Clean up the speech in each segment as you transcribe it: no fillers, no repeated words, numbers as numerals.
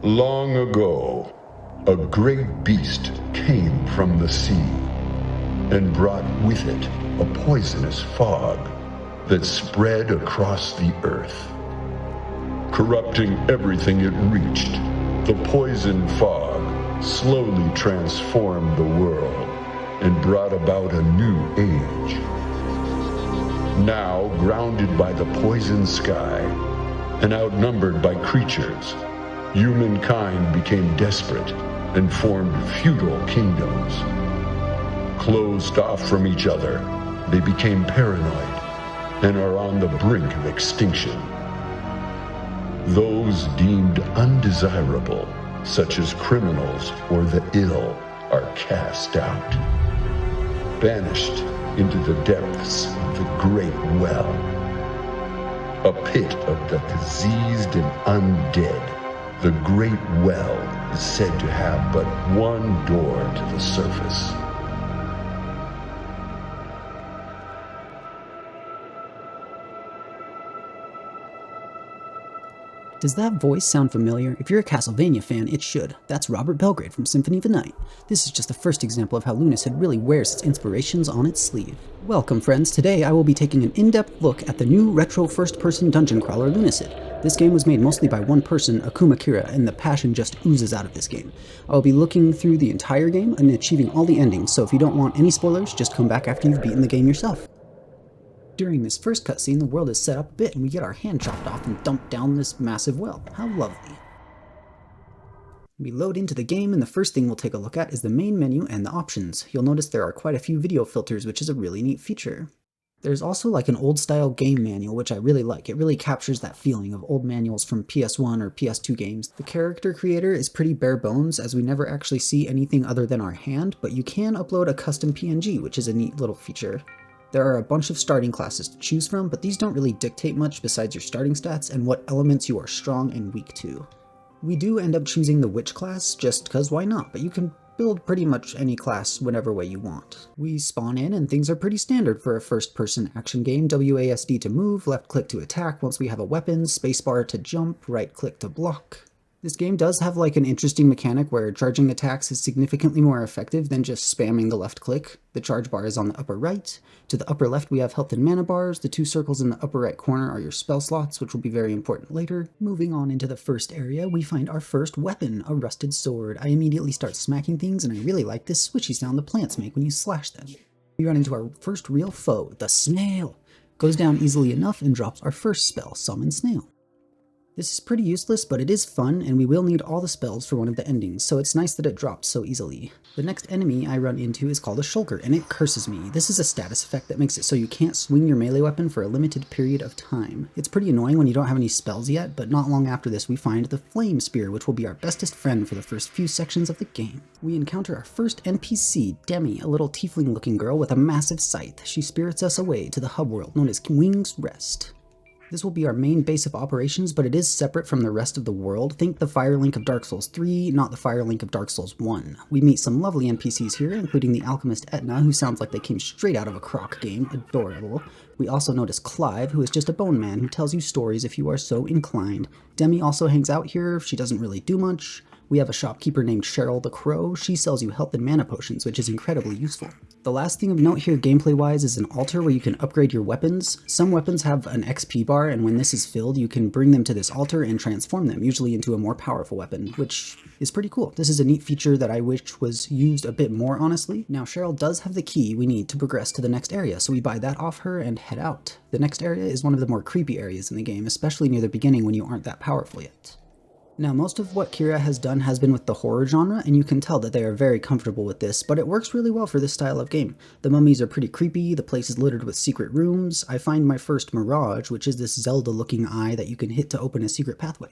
Long ago, a great beast came from the sea and brought with it a poisonous fog that spread across the earth. Corrupting everything it reached, the poison fog slowly transformed the world and brought about a new age. Now, grounded by the poison sky and outnumbered by creatures, humankind became desperate and formed feudal kingdoms. Closed off from each other, they became paranoid and are on the brink of extinction. Those deemed undesirable, such as criminals or the ill, are cast out, banished into the depths of the Great Well, a pit of the diseased and undead. The Great Well is said to have but one door to the surface. Does that voice sound familiar? If you're a Castlevania fan, it should. That's Robert Belgrade from Symphony of the Night. This is just the first example of how Lunacid really wears its inspirations on its sleeve. Welcome friends, today I will be taking an in-depth look at the new retro first-person dungeon crawler Lunacid. This game was made mostly by one person, Akuma Kira, and the passion just oozes out of this game. I will be looking through the entire game and achieving all the endings, so if you don't want any spoilers, just come back after you've beaten the game yourself. During this first cutscene, the world is set up a bit and we get our hand chopped off and dumped down this massive well. How lovely. We load into the game and the first thing we'll take a look at is the main menu and the options. You'll notice there are quite a few video filters, which is a really neat feature. There's also like an old style game manual, which I really like. It really captures that feeling of old manuals from PS1 or PS2 games. The character creator is pretty bare bones, as we never actually see anything other than our hand, but you can upload a custom PNG, which is a neat little feature. There are a bunch of starting classes to choose from, but these don't really dictate much besides your starting stats and what elements you are strong and weak to. We do end up choosing the witch class, just cause why not, but you can build pretty much any class whatever way you want. We spawn in and things are pretty standard for a first-person action game. WASD to move, left click to attack once we have a weapon, spacebar to jump, right click to block. This game does have like an interesting mechanic where charging attacks is significantly more effective than just spamming the left click. The charge bar is on the upper right. To the upper left we have health and mana bars. The two circles in the upper right corner are your spell slots, which will be very important later. Moving on into the first area, we find our first weapon, a rusted sword. I immediately start smacking things and I really like this swishy sound the plants make when you slash them. We run into our first real foe, the snail. Goes down easily enough and drops our first spell, Summon Snail. This is pretty useless, but it is fun, and we will need all the spells for one of the endings, so it's nice that it drops so easily. The next enemy I run into is called a shulker, and it curses me. This is a status effect that makes it so you can't swing your melee weapon for a limited period of time. It's pretty annoying when you don't have any spells yet, but not long after this we find the flame spear, which will be our bestest friend for the first few sections of the game. We encounter our first NPC, Demi, a little tiefling-looking girl with a massive scythe. She spirits us away to the hub world known as Wing's Rest. This will be our main base of operations, but it is separate from the rest of the world. Think the Firelink of Dark Souls 3, not the Firelink of Dark Souls 1. We meet some lovely NPCs here, including the alchemist Etna, who sounds like they came straight out of a Croc game, adorable. We also notice Clive, who is just a bone man who tells you stories if you are so inclined. Demi also hangs out here, she doesn't really do much. We have a shopkeeper named Cheryl the Crow. She sells you health and mana potions, which is incredibly useful. The last thing of note here gameplay-wise is an altar where you can upgrade your weapons. Some weapons have an XP bar, and when this is filled, you can bring them to this altar and transform them, usually into a more powerful weapon, which is pretty cool. This is a neat feature that I wish was used a bit more, honestly. Now, Cheryl does have the key we need to progress to the next area, so we buy that off her and head out. The next area is one of the more creepy areas in the game, especially near the beginning when you aren't that powerful yet. Now, most of what Kira has done has been with the horror genre, and you can tell that they are very comfortable with this, but it works really well for this style of game. The mummies are pretty creepy, the place is littered with secret rooms. I find my first Mirage, which is this Zelda-looking eye that you can hit to open a secret pathway.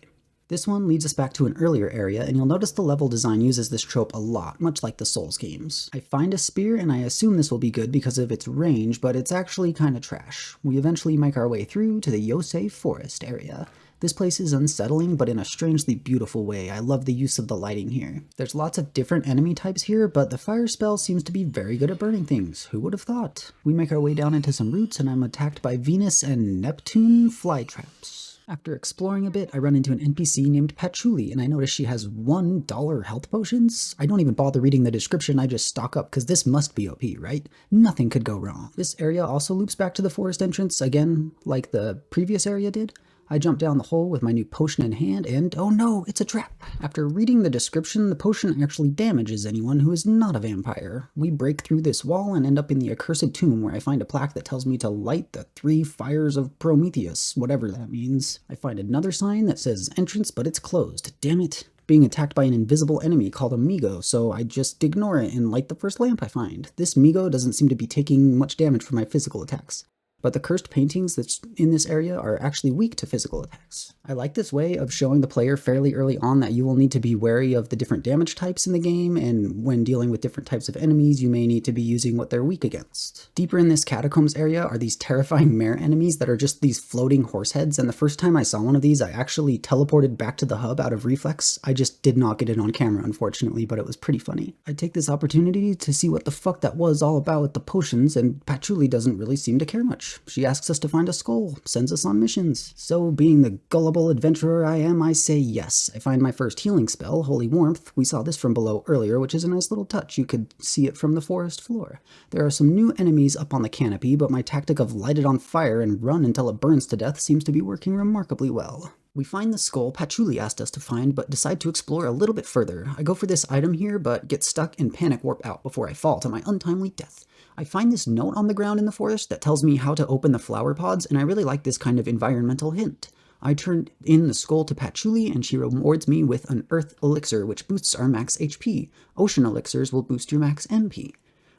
This one leads us back to an earlier area, and you'll notice the level design uses this trope a lot, much like the Souls games. I find a spear, and I assume this will be good because of its range, but it's actually kinda trash. We eventually make our way through to the Yosei Forest area. This place is unsettling, but in a strangely beautiful way. I love the use of the lighting here. There's lots of different enemy types here, but the fire spell seems to be very good at burning things. Who would have thought? We make our way down into some roots, and I'm attacked by Venus and Neptune fly traps. After exploring a bit, I run into an NPC named Patchouli, and I notice she has $1 health potions. I don't even bother reading the description, I just stock up, because this must be OP, right? Nothing could go wrong. This area also loops back to the forest entrance, again, like the previous area did. I jump down the hole with my new potion in hand, and oh no, it's a trap. After reading the description, the potion actually damages anyone who is not a vampire. We break through this wall and end up in the accursed tomb, where I find a plaque that tells me to light the 3 fires of Prometheus, whatever that means. I find another sign that says entrance, but it's closed. Damn it. Being attacked by an invisible enemy called a Migo, so I just ignore it and light the first lamp I find. This Migo doesn't seem to be taking much damage from my physical attacks, but the cursed paintings that's in this area are actually weak to physical attacks. I like this way of showing the player fairly early on that you will need to be wary of the different damage types in the game, and when dealing with different types of enemies, you may need to be using what they're weak against. Deeper in this catacombs area are these terrifying mare enemies that are just these floating horse heads, and the first time I saw one of these, I actually teleported back to the hub out of reflex. I just did not get it on camera, unfortunately, but it was pretty funny. I take this opportunity to see what the fuck that was all about with the potions, and Patchouli doesn't really seem to care much. She asks us to find a skull, sends us on missions. So, being the gullible adventurer I am, I say yes. I find my first healing spell, Holy Warmth. We saw this from below earlier, which is a nice little touch. You could see it from the forest floor. There are some new enemies up on the canopy, but my tactic of light it on fire and run until it burns to death seems to be working remarkably well. We find the skull Patchouli asked us to find, but decide to explore a little bit further. I go for this item here, but get stuck and panic warp out before I fall to my untimely death. I find this note on the ground in the forest that tells me how to open the flower pods, and I really like this kind of environmental hint. I turn in the skull to Patchouli, and she rewards me with an earth elixir, which boosts our max HP. Ocean elixirs will boost your max MP.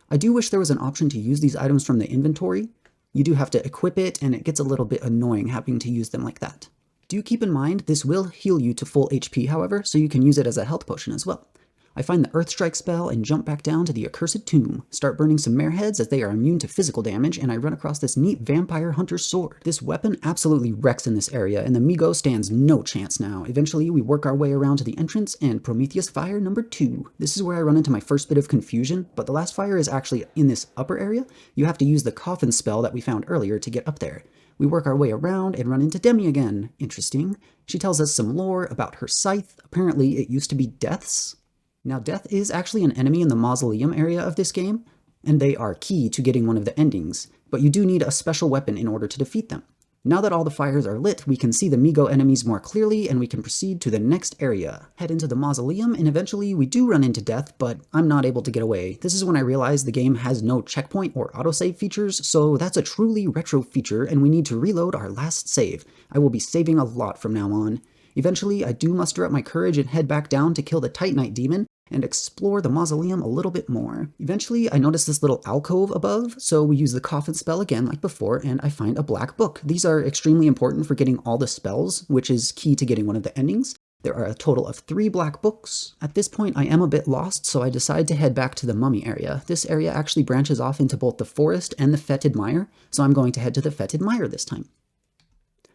I do wish there was an option to use these items from the inventory. You do have to equip it, and it gets a little bit annoying having to use them like that. Do keep in mind, this will heal you to full HP, however, so you can use it as a health potion as well. I find the Earthstrike spell and jump back down to the accursed tomb, start burning some mare heads as they are immune to physical damage, and I run across this neat vampire hunter's sword. This weapon absolutely wrecks in this area, and the Migo stands no chance now. Eventually, we work our way around to the entrance, and Prometheus fire number 2. This is where I run into my first bit of confusion, but the last fire is actually in this upper area. You have to use the coffin spell that we found earlier to get up there. We work our way around and run into Demi again. Interesting. She tells us some lore about her scythe. Apparently, it used to be Death's. Now, Death is actually an enemy in the mausoleum area of this game, and they are key to getting one of the endings, but you do need a special weapon in order to defeat them. Now that all the fires are lit, we can see the Migo enemies more clearly, and we can proceed to the next area. Head into the mausoleum, and eventually we do run into Death, but I'm not able to get away. This is when I realize the game has no checkpoint or autosave features, so that's a truly retro feature, and we need to reload our last save. I will be saving a lot from now on. Eventually, I do muster up my courage and head back down to kill the Titanite demon and explore the mausoleum a little bit more. Eventually, I notice this little alcove above, so we use the coffin spell again like before, and I find a black book. These are extremely important for getting all the spells, which is key to getting one of the endings. There are a total of 3 black books. At this point, I am a bit lost, so I decide to head back to the mummy area. This area actually branches off into both the forest and the fetid mire, so I'm going to head to the fetid mire this time.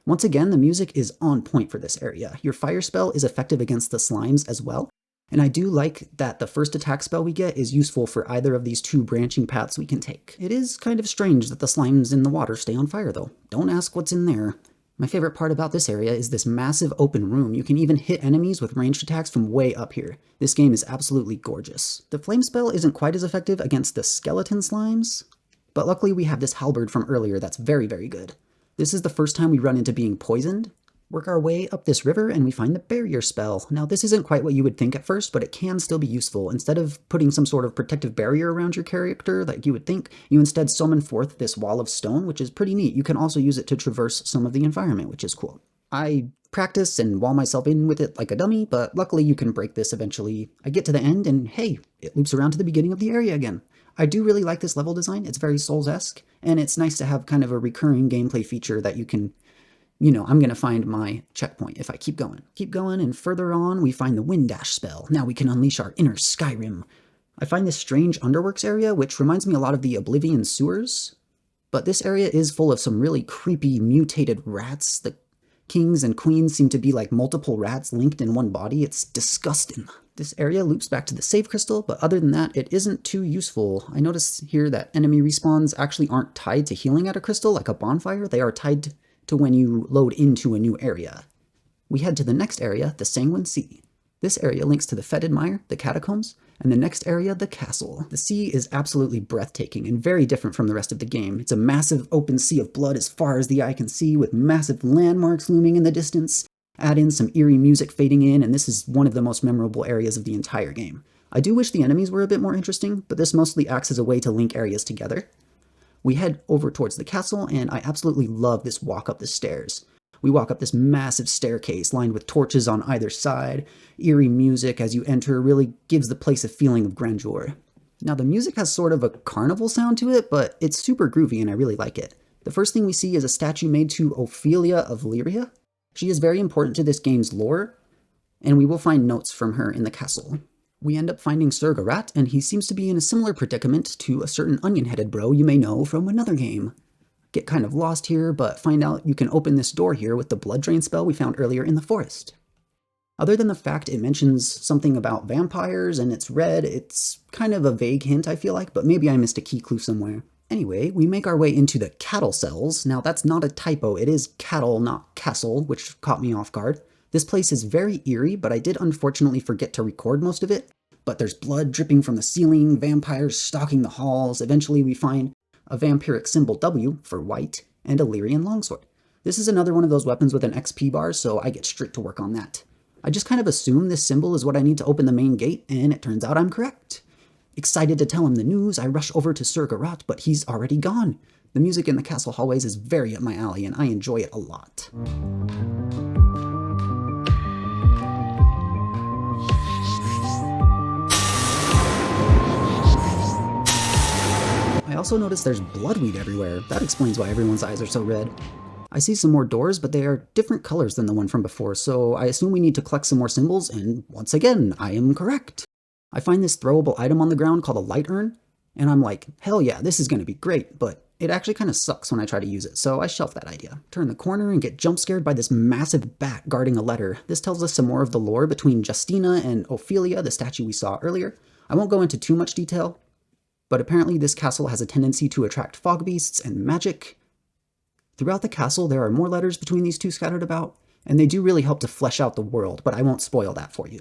Once again, the music is on point for this area. Your fire spell is effective against the slimes as well, and I do like that the first attack spell we get is useful for either of these 2 branching paths we can take. It is kind of strange that the slimes in the water stay on fire though. Don't ask what's in there. My favorite part about this area is this massive open room. You can even hit enemies with ranged attacks from way up here. This game is absolutely gorgeous. The flame spell isn't quite as effective against the skeleton slimes, but luckily we have this halberd from earlier that's very, very good. This is the first time we run into being poisoned. Work our way up this river and we find the barrier spell. Now this isn't quite what you would think at first, but it can still be useful. Instead of putting some sort of protective barrier around your character like you would think, you instead summon forth this wall of stone, which is pretty neat. You can also use it to traverse some of the environment, which is cool. I practice and wall myself in with it like a dummy, but luckily you can break this eventually. I get to the end and hey, it loops around to the beginning of the area again. I do really like this level design. It's very Souls-esque, and it's nice to have kind of a recurring gameplay feature that you can, I'm going to find my checkpoint if I keep going. Keep going, and further on, we find the Wind Dash spell. Now we can unleash our inner Skyrim. I find this strange Underworks area, which reminds me a lot of the Oblivion sewers, but this area is full of some really creepy mutated rats. The kings and queens seem to be like multiple rats linked in one body. It's disgusting. This area loops back to the save crystal, but other than that, it isn't too useful. I notice here that enemy respawns actually aren't tied to healing at a crystal like a bonfire. They are tied to when you load into a new area. We head to the next area, the Sanguine Sea. This area links to the Fetid Mire, the Catacombs, and the next area, the Castle. The sea is absolutely breathtaking and very different from the rest of the game. It's a massive open sea of blood as far as the eye can see, with massive landmarks looming in the distance. Add in some eerie music fading in, and this is one of the most memorable areas of the entire game. I do wish the enemies were a bit more interesting, but this mostly acts as a way to link areas together. We head over towards the castle, and I absolutely love this walk up the stairs. We walk up this massive staircase lined with torches on either side. Eerie music as you enter really gives the place a feeling of grandeur. Now the music has sort of a carnival sound to it, but it's super groovy and I really like it. The first thing we see is a statue made to Ophelia of Lyria. She is very important to this game's lore, and we will find notes from her in the castle. We end up finding Sir Garat, and he seems to be in a similar predicament to a certain onion-headed bro you may know from another game. Get kind of lost here, but find out you can open this door here with the blood drain spell we found earlier in the forest. Other than the fact it mentions something about vampires and it's red, it's kind of a vague hint I feel like, but maybe I missed a key clue somewhere. Anyway, we make our way into the cattle cells. Now that's not a typo, it is cattle, not castle, which caught me off guard. This place is very eerie, but I did unfortunately forget to record most of it. But there's blood dripping from the ceiling, vampires stalking the halls. Eventually we find a vampiric symbol W for white, and a Lyrian longsword. This is another one of those weapons with an XP bar, so I get straight to work on that. I just kind of assume this symbol is what I need to open the main gate, and it turns out I'm correct. Excited to tell him the news, I rush over to Sir Garat, but he's already gone. The music in the castle hallways is very up my alley, and I enjoy it a lot. I also noticed there's bloodweed everywhere. That explains why everyone's eyes are so red. I see some more doors, but they are different colors than the one from before, so I assume we need to collect some more symbols, and once again, I am correct. I find this throwable item on the ground called a light urn, and I'm like, hell yeah, this is going to be great, but it actually kind of sucks when I try to use it, so I shelf that idea. Turn the corner and get jump scared by this massive bat guarding a letter. This tells us some more of the lore between Justina and Ophelia, the statue we saw earlier. I won't go into too much detail, but apparently this castle has a tendency to attract fog beasts and magic. Throughout the castle, there are more letters between these two scattered about, and they do really help to flesh out the world, but I won't spoil that for you.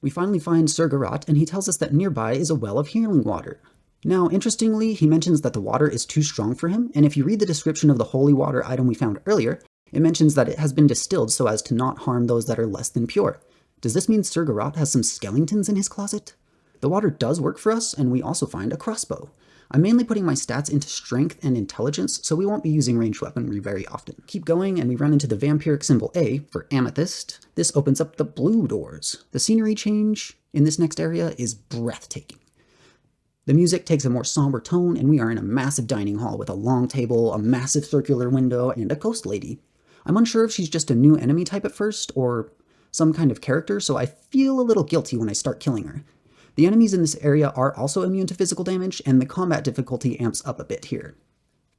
We finally find Sir Garat, and he tells us that nearby is a well of healing water. Now, interestingly, he mentions that the water is too strong for him, and if you read the description of the holy water item we found earlier, it mentions that it has been distilled so as to not harm those that are less than pure. Does this mean Sir Garat has some skeletons in his closet? The water does work for us, and we also find a crossbow. I'm mainly putting my stats into strength and intelligence, so we won't be using ranged weaponry very often. Keep going, and we run into the vampiric symbol A for amethyst. This opens up the blue doors. The scenery change in this next area is breathtaking. The music takes a more somber tone, and we are in a massive dining hall with a long table, a massive circular window, and a ghost lady. I'm unsure if she's just a new enemy type at first, or some kind of character, so I feel a little guilty when I start killing her. The enemies in this area are also immune to physical damage, and the combat difficulty amps up a bit here.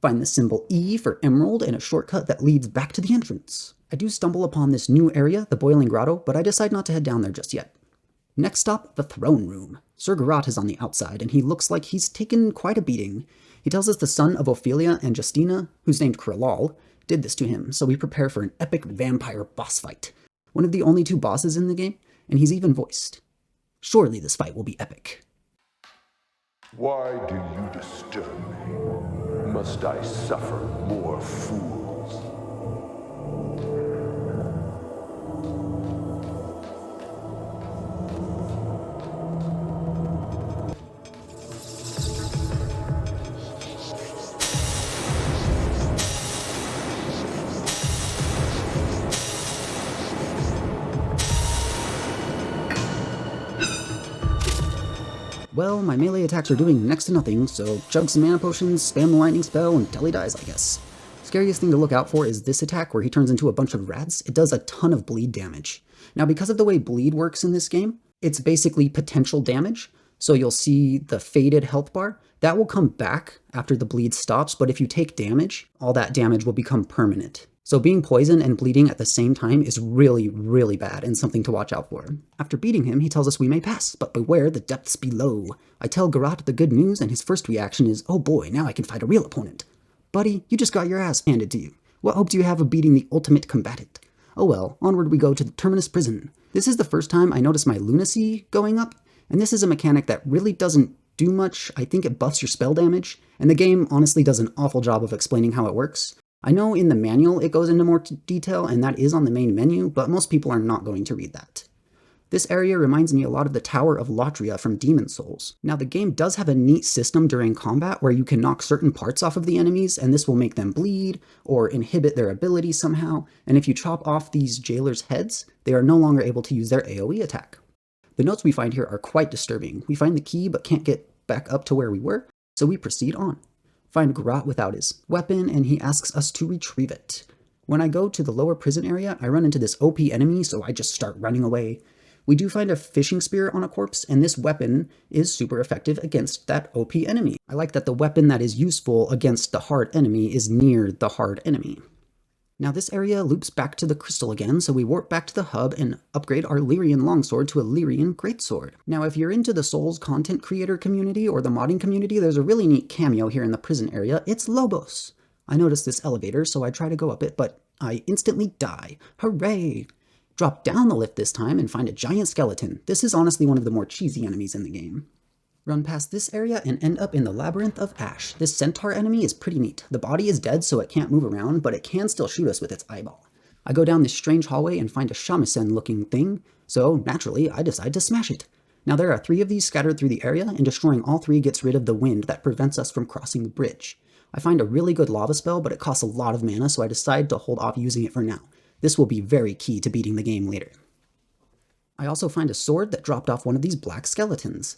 Find the symbol E for emerald and a shortcut that leads back to the entrance. I do stumble upon this new area, the Boiling Grotto, but I decide not to head down there just yet. Next stop, the throne room. Sir Garat is on the outside, and he looks like he's taken quite a beating. He tells us the son of Ophelia and Justina, who's named Kralal, did this to him, so we prepare for an epic vampire boss fight. One of the only two bosses in the game, and he's even voiced. Surely this fight will be epic. Why do you disturb me? Must I suffer more fools? Well, my melee attacks are doing next to nothing, so chug some mana potions, spam the lightning spell until he dies, I guess. Scariest thing to look out for is this attack where he turns into a bunch of rats. It does a ton of bleed damage. Now, because of the way bleed works in this game, it's basically potential damage. So you'll see the faded health bar. That will come back after the bleed stops, but if you take damage, all that damage will become permanent. So being poisoned and bleeding at the same time is really, really bad and something to watch out for. After beating him, he tells us we may pass, but beware the depths below. I tell Garat the good news, and his first reaction is, oh boy, now I can fight a real opponent. Buddy, you just got your ass handed to you. What hope do you have of beating the ultimate combatant? Oh well, onward we go to the Terminus Prison. This is the first time I noticed my Lunacid going up, and this is a mechanic that really doesn't do much. I think it buffs your spell damage, and the game honestly does an awful job of explaining how it works. I know in the manual it goes into more detail, and that is on the main menu, but most people are not going to read that. This area reminds me a lot of the Tower of Lotria from Demon Souls. Now the game does have a neat system during combat where you can knock certain parts off of the enemies and this will make them bleed or inhibit their ability somehow, and if you chop off these jailers' heads, they are no longer able to use their AoE attack. The notes we find here are quite disturbing. We find the key but can't get back up to where we were, so we proceed on. Find Grot without his weapon and he asks us to retrieve it. When I go to the lower prison area, I run into this OP enemy, so I just start running away. We do find a fishing spear on a corpse, and this weapon is super effective against that OP enemy. I like that the weapon that is useful against the hard enemy is near the hard enemy. Now this area loops back to the crystal again, so we warp back to the hub and upgrade our Lyrian longsword to a Lyrian greatsword. Now if you're into the Souls content creator community or the modding community, there's a really neat cameo here in the prison area. It's Lobos. I noticed this elevator, so I try to go up it, but I instantly die. Hooray! Drop down the lift this time and find a giant skeleton. This is honestly one of the more cheesy enemies in the game. Run past this area and end up in the Labyrinth of Ash. This centaur enemy is pretty neat. The body is dead so it can't move around, but it can still shoot us with its eyeball. I go down this strange hallway and find a shamisen looking thing, so naturally I decide to smash it. Now there are 3 of these scattered through the area, and destroying all 3 gets rid of the wind that prevents us from crossing the bridge. I find a really good lava spell, but it costs a lot of mana, so I decide to hold off using it for now. This will be very key to beating the game later. I also find a sword that dropped off one of these black skeletons.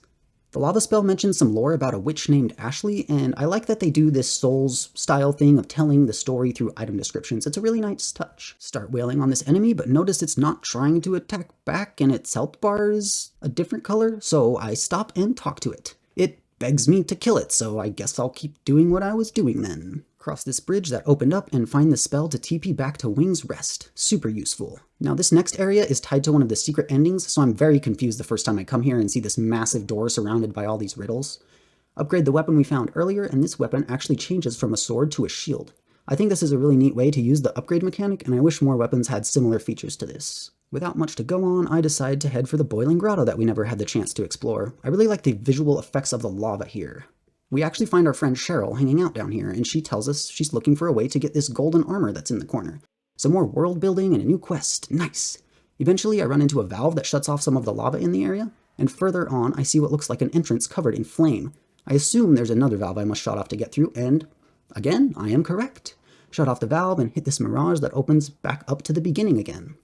The lava spell mentions some lore about a witch named Ashley, and I like that they do this Souls-style thing of telling the story through item descriptions. It's a really nice touch. Start wailing on this enemy, but notice it's not trying to attack back, and its health bar is a different color, so I stop and talk to it. It begs me to kill it, so I guess I'll keep doing what I was doing then. Cross this bridge that opened up and find the spell to TP back to Wing's Rest. Super useful. Now this next area is tied to one of the secret endings, so I'm very confused the first time I come here and see this massive door surrounded by all these riddles. Upgrade the weapon we found earlier, and this weapon actually changes from a sword to a shield. I think this is a really neat way to use the upgrade mechanic, and I wish more weapons had similar features to this. Without much to go on, I decide to head for the boiling grotto that we never had the chance to explore. I really like the visual effects of the lava here. We actually find our friend Cheryl hanging out down here, and she tells us she's looking for a way to get this golden armor that's in the corner. Some more world building and a new quest. Nice! Eventually I run into a valve that shuts off some of the lava in the area, and further on I see what looks like an entrance covered in flame. I assume there's another valve I must shut off to get through, and again, I am correct. Shut off the valve and hit this mirage that opens back up to the beginning again.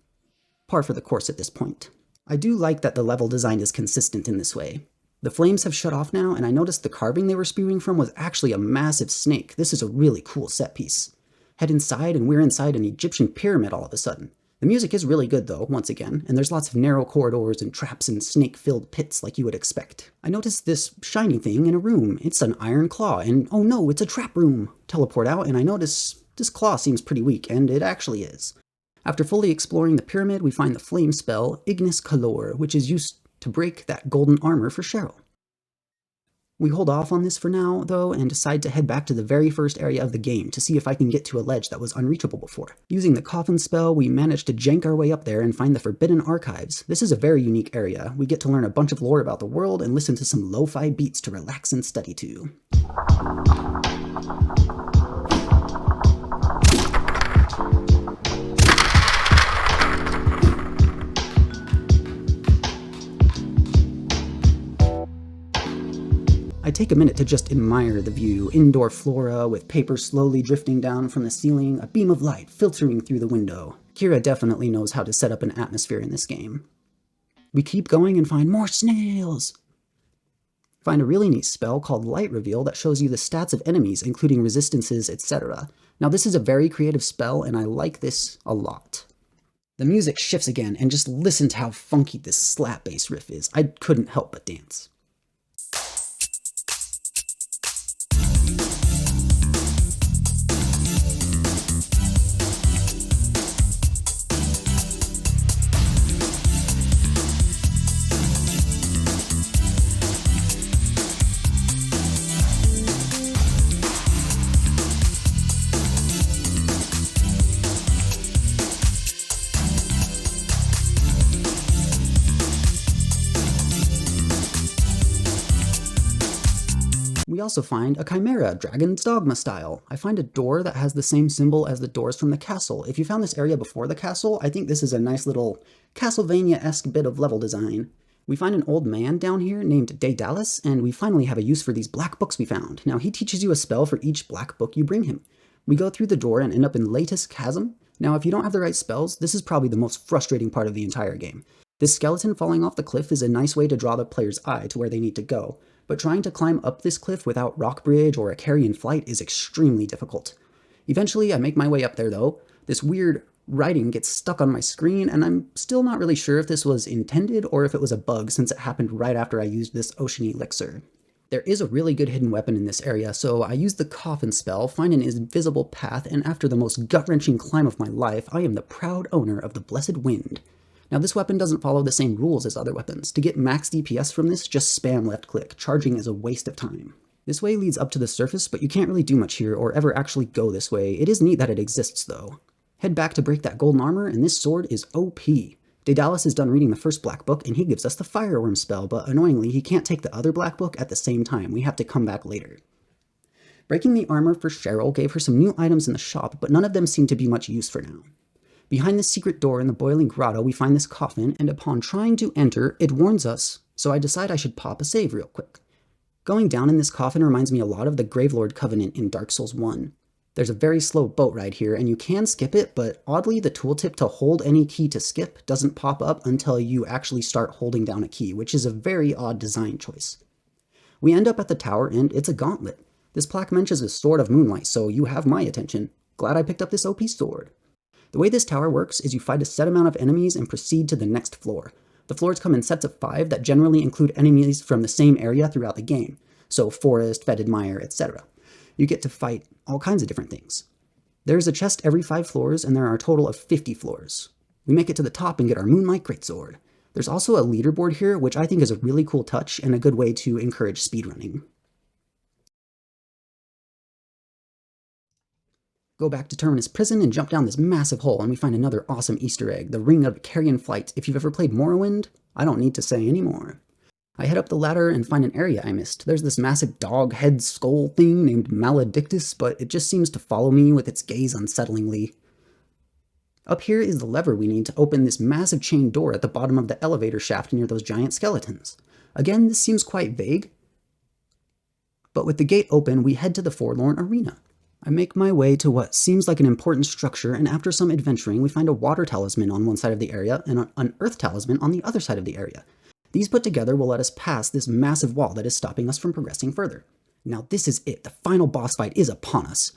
Par for the course at this point. I do like that the level design is consistent in this way. The flames have shut off now, and I noticed the carving they were spewing from was actually a massive snake. This is a really cool set piece. Head inside, and we're inside an Egyptian pyramid all of a sudden. The music is really good though, once again, and there's lots of narrow corridors and traps and snake-filled pits like you would expect. I noticed this shiny thing in a room. It's an iron claw, and oh no, it's a trap room. Teleport out, and I notice this claw seems pretty weak, and it actually is. After fully exploring the pyramid, we find the flame spell, Ignis Calor, which is used to break that golden armor for Cheryl. We hold off on this for now, though, and decide to head back to the very first area of the game to see if I can get to a ledge that was unreachable before. Using the coffin spell, we manage to jank our way up there and find the Forbidden Archives. This is a very unique area. We get to learn a bunch of lore about the world and listen to some lo-fi beats to relax and study to. I take a minute to just admire the view. Indoor flora with paper slowly drifting down from the ceiling, a beam of light filtering through the window. Kira definitely knows how to set up an atmosphere in this game. We keep going and find more snails! Find a really neat spell called Light Reveal that shows you the stats of enemies, including resistances, etc. Now this is a very creative spell, and I like this a lot. The music shifts again, and just listen to how funky this slap bass riff is. I couldn't help but dance. also find a chimera, Dragon's Dogma style. I find a door that has the same symbol as the doors from the castle. If you found this area before the castle, I think this is a nice little Castlevania-esque bit of level design. We find an old man down here named Daedalus, and we finally have a use for these black books we found. Now, he teaches you a spell for each black book you bring him. We go through the door and end up in Latest Chasm. Now, if you don't have the right spells, this is probably the most frustrating part of the entire game. This skeleton falling off the cliff is a nice way to draw the player's eye to where they need to go, but trying to climb up this cliff without rock bridge or a carrion flight is extremely difficult. Eventually, I make my way up there though. This weird writing gets stuck on my screen, and I'm still not really sure if this was intended or if it was a bug since it happened right after I used this ocean elixir. There is a really good hidden weapon in this area, so I use the coffin spell, find an invisible path, and after the most gut-wrenching climb of my life, I am the proud owner of the Blessed Wind. Now this weapon doesn't follow the same rules as other weapons. To get max DPS from this, just spam left click. Charging is a waste of time. This way leads up to the surface, but you can't really do much here or ever actually go this way. It is neat that it exists though. Head back to break that golden armor, and this sword is OP. Daedalus is done reading the first black book, and he gives us the fireworm spell, but annoyingly, he can't take the other black book at the same time. We have to come back later. Breaking the armor for Cheryl gave her some new items in the shop, but none of them seem to be much use for now. Behind this secret door in the boiling grotto, we find this coffin, and upon trying to enter, it warns us, so I decide I should pop a save real quick. Going down in this coffin reminds me a lot of the Gravelord Covenant in Dark Souls 1. There's a very slow boat ride here, and you can skip it, but oddly the tooltip to hold any key to skip doesn't pop up until you actually start holding down a key, which is a very odd design choice. We end up at the tower, and it's a gauntlet. This plaque mentions a Sword of Moonlight, so you have my attention. Glad I picked up this OP sword. The way this tower works is you fight a set amount of enemies and proceed to the next floor. The floors come in sets of 5 that generally include enemies from the same area throughout the game, so forest, fetid mire, etc. You get to fight all kinds of different things. There's a chest every 5 floors, and there are a total of 50 floors. We make it to the top and get our Moonlight Greatsword. There's also a leaderboard here, which I think is a really cool touch and a good way to encourage speedrunning. Go back to Terminus Prison and jump down this massive hole, and we find another awesome Easter egg, the Ring of Carrion Flight. If you've ever played Morrowind, I don't need to say any more. I head up the ladder and find an area I missed. There's this massive dog head skull thing named Maledictus, but it just seems to follow me with its gaze unsettlingly. Up here is the lever we need to open this massive chain door at the bottom of the elevator shaft near those giant skeletons. Again, this seems quite vague, but with the gate open, we head to the Forlorn Arena. I make my way to what seems like an important structure, and after some adventuring, we find a water talisman on one side of the area and an earth talisman on the other side of the area. These put together will let us pass this massive wall that is stopping us from progressing further. Now this is it, the final boss fight is upon us.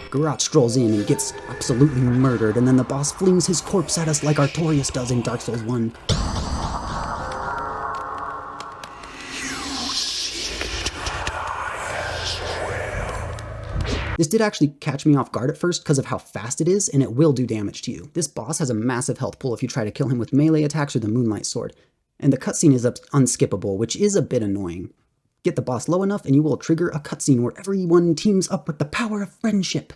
Garrote strolls in and gets absolutely murdered, and then the boss flings his corpse at us like Artorias does in Dark Souls 1. This did actually catch me off guard at first because of how fast it is, and it will do damage to you. This boss has a massive health pool if you try to kill him with melee attacks or the Moonlight Sword, and the cutscene is unskippable, which is a bit annoying. Get the boss low enough and you will trigger a cutscene where everyone teams up with the power of friendship.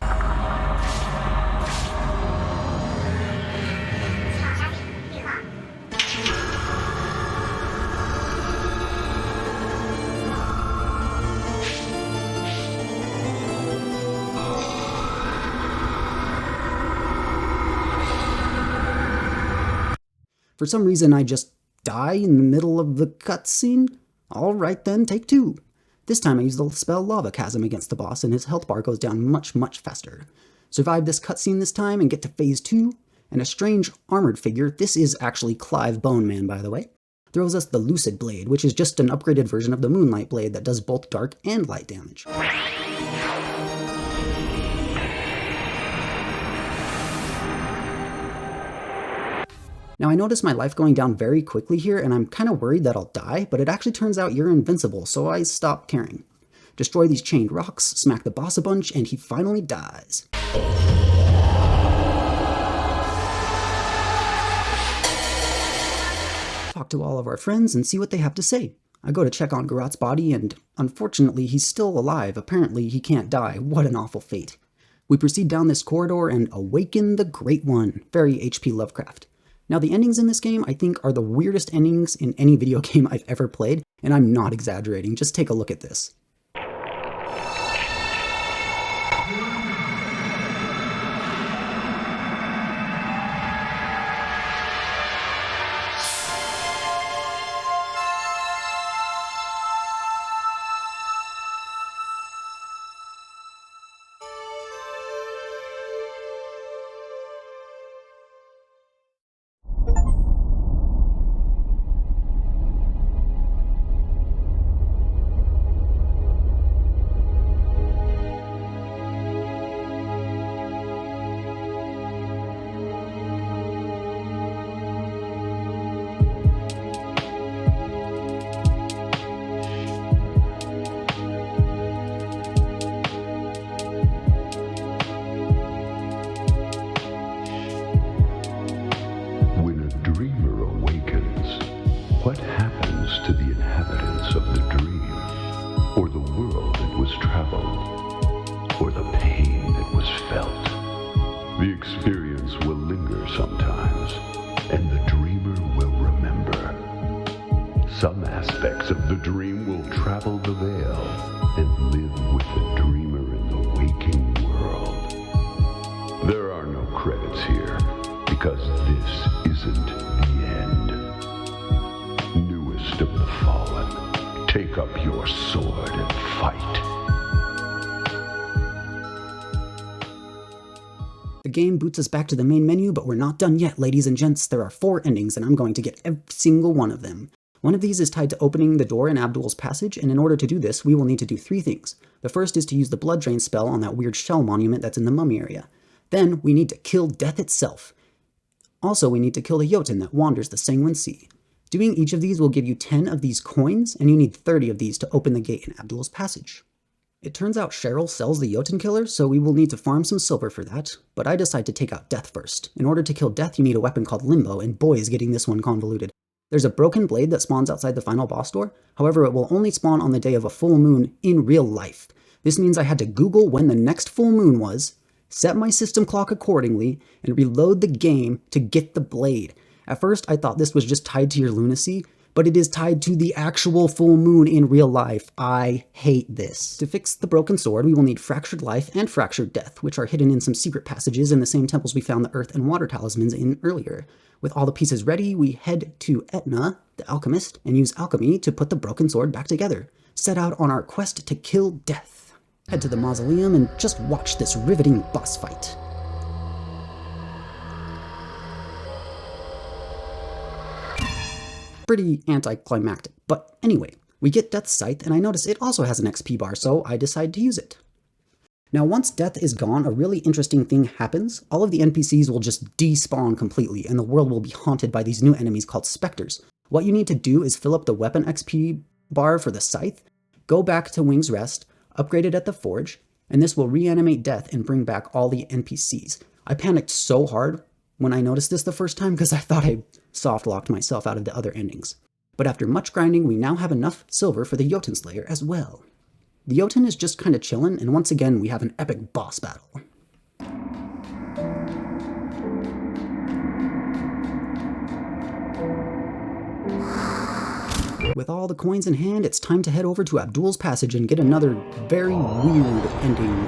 For some reason, I just die in the middle of the cutscene. Alright then, take 2. This time I use the spell Lava Chasm against the boss, and his health bar goes down much, much faster. Survive this cutscene this time and get to phase 2, and a strange armored figure, this is actually Clive Boneman by the way, throws us the Lucid Blade, which is just an upgraded version of the Moonlight Blade that does both dark and light damage. Now I notice my life going down very quickly here, and I'm kind of worried that I'll die, but it actually turns out you're invincible, so I stop caring. Destroy these chained rocks, smack the boss a bunch, and he finally dies. Talk to all of our friends and see what they have to say. I go to check on Garrote's body, and unfortunately he's still alive. Apparently he can't die. What an awful fate. We proceed down this corridor and awaken the Great One. Very HP Lovecraft. Now, the endings in this game, I think, are the weirdest endings in any video game I've ever played, and I'm not exaggerating. Just take a look at this. What happens to the inhabitants of the dream, or the world that was traveled, or the pain that was felt? The experience will linger sometimes, and the dreamer will remember. Some aspects of the dream will travel the veil and live with the dreamer in the waking world. There are no credits here, because this isn't the end. Newest of the fallen, take up your sword and fight. The game boots us back to the main menu, but we're not done yet, ladies and gents. There are 4 endings, and I'm going to get every single one of them. One of these is tied to opening the door in Abdul's passage, and in order to do this, we will need to do 3 things. The first is to use the blood drain spell on that weird shell monument that's in the mummy area. Then, we need to kill death itself. Also, we need to kill the Jotun that wanders the Sanguine Sea. Doing each of these will give you 10 of these coins, and you need 30 of these to open the gate in Abdul's passage. It turns out Cheryl sells the Jotun killer, so we will need to farm some silver for that, but I decide to take out Death first. In order to kill Death, you need a weapon called Limbo, and boy is getting this one convoluted. There's a broken blade that spawns outside the final boss door, however it will only spawn on the day of a full moon in real life. This means I had to Google when the next full moon was, set my system clock accordingly, and reload the game to get the blade. At first, I thought this was just tied to your lunacy, but it is tied to the actual full moon in real life. I hate this. To fix the broken sword, we will need Fractured Life and Fractured Death, which are hidden in some secret passages in the same temples we found the earth and water talismans in earlier. With all the pieces ready, we head to Etna, the alchemist, and use alchemy to put the broken sword back together. Set out on our quest to kill Death. Head to the mausoleum and just watch this riveting boss fight. Pretty anticlimactic, but anyway, we get Death's Scythe, and I notice it also has an XP bar, so I decide to use it. Now, once Death is gone, a really interesting thing happens. All of the NPCs will just despawn completely, and the world will be haunted by these new enemies called Spectres. What you need to do is fill up the weapon XP bar for the Scythe, go back to Wing's Rest, upgrade it at the Forge, and this will reanimate Death and bring back all the NPCs. I panicked so hard when I noticed this the first time because I thought I soft-locked myself out of the other endings. But after much grinding, we now have enough silver for the Jotun Slayer as well. The Jotun is just kinda chillin', and once again we have an epic boss battle. With all the coins in hand, it's time to head over to Abdul's passage and get another very weird ending.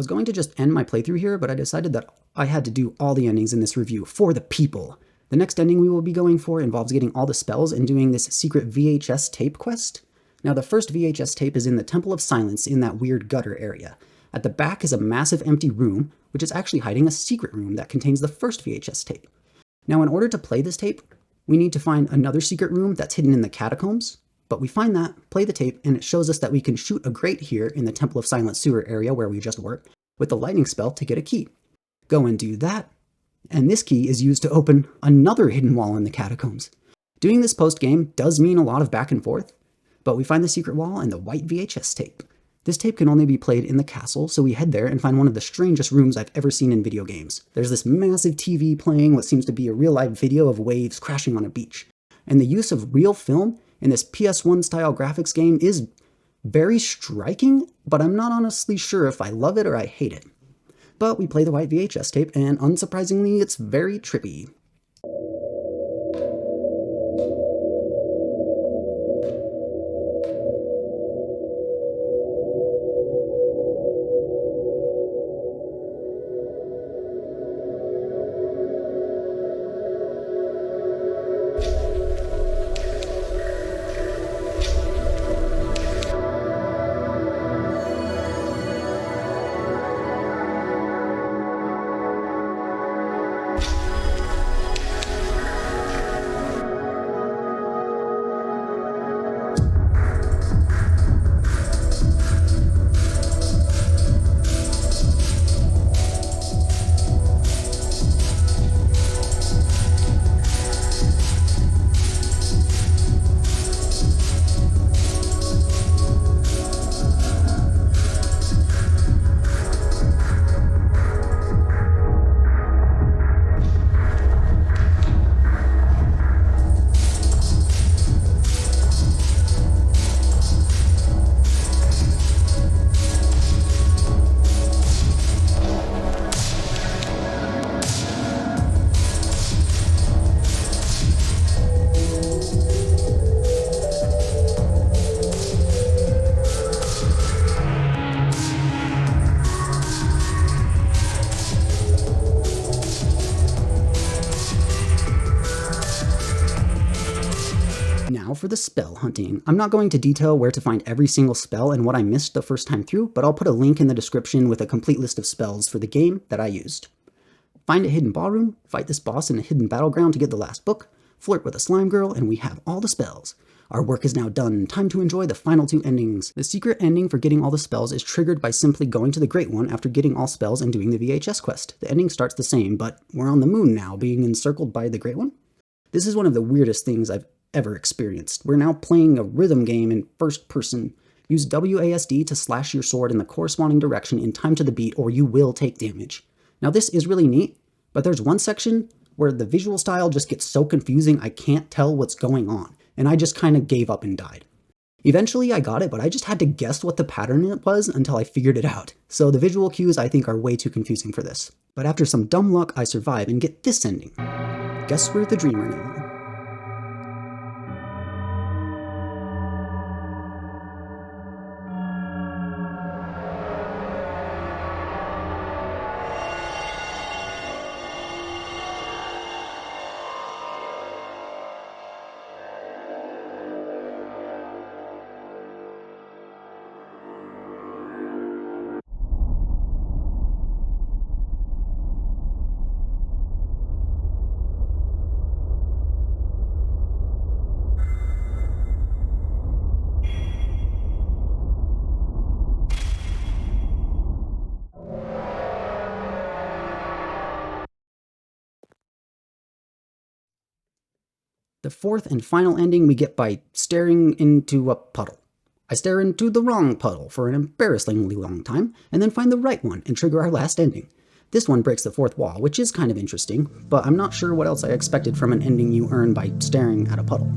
was going to just end my playthrough here, but I decided that I had to do all the endings in this review for the people. The next ending we will be going for involves getting all the spells and doing this secret VHS tape quest. Now the first VHS tape is in the Temple of Silence in that weird gutter area. At the back is a massive empty room, which is actually hiding a secret room that contains the first VHS tape. Now in order to play this tape, we need to find another secret room that's hidden in the catacombs, but we find that, play the tape, and it shows us that we can shoot a grate here in the Temple of Silence sewer area where we just were, with the lightning spell to get a key. Go and do that, and this key is used to open another hidden wall in the catacombs. Doing this post-game does mean a lot of back and forth, but we find the secret wall and the white VHS tape. This tape can only be played in the castle, so we head there and find one of the strangest rooms I've ever seen in video games. There's this massive TV playing what seems to be a real-life video of waves crashing on a beach. And the use of real film in this PS1 style graphics game is very striking, but I'm not honestly sure if I love it or I hate it. But we play the white VHS tape, and unsurprisingly, it's very trippy. Now for the spell hunting. I'm not going to detail where to find every single spell and what I missed the first time through, but I'll put a link in the description with a complete list of spells for the game that I used. Find a hidden ballroom, fight this boss in a hidden battleground to get the last book, flirt with a slime girl, and we have all the spells. Our work is now done, time to enjoy the final two endings. The secret ending for getting all the spells is triggered by simply going to the Great One after getting all spells and doing the VHS quest. The ending starts the same, but we're on the moon now, being encircled by the Great One. This is one of the weirdest things I've ever experienced. We're now playing a rhythm game in first person. Use WASD to slash your sword in the corresponding direction in time to the beat or you will take damage. Now this is really neat, but there's one section where the visual style just gets so confusing I can't tell what's going on, and I just kind of gave up and died. Eventually I got it, but I just had to guess what the pattern was until I figured it out. So the visual cues I think are way too confusing for this. But after some dumb luck I survive and get this ending. Guess we're the dreamer now. The fourth and final ending we get by staring into a puddle. I stare into the wrong puddle for an embarrassingly long time, and then find the right one and trigger our last ending. This one breaks the fourth wall, which is kind of interesting, but I'm not sure what else I expected from an ending you earn by staring at a puddle.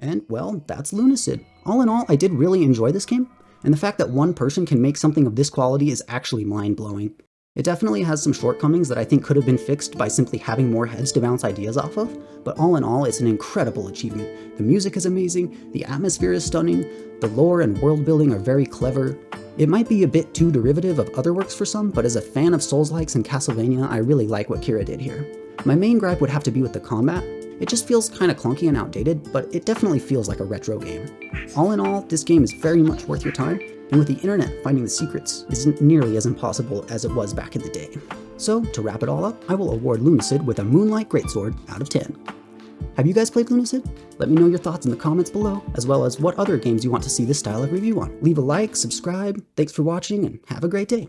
And, well, that's Lunacid. All in all, I did really enjoy this game, and the fact that one person can make something of this quality is actually mind-blowing. It definitely has some shortcomings that I think could have been fixed by simply having more heads to bounce ideas off of, but all in all, it's an incredible achievement. The music is amazing, the atmosphere is stunning, the lore and world building are very clever. It might be a bit too derivative of other works for some, but as a fan of Souls-likes and Castlevania, I really like what Kira did here. My main gripe would have to be with the combat. It just feels kinda clunky and outdated, but it definitely feels like a retro game. All in all, this game is very much worth your time, and with the internet, finding the secrets isn't nearly as impossible as it was back in the day. So, to wrap it all up, I will award Lunacid with a Moonlight Greatsword out of 10. Have you guys played Lunacid? Let me know your thoughts in the comments below, as well as what other games you want to see this style of review on. Leave a like, subscribe, thanks for watching, and have a great day.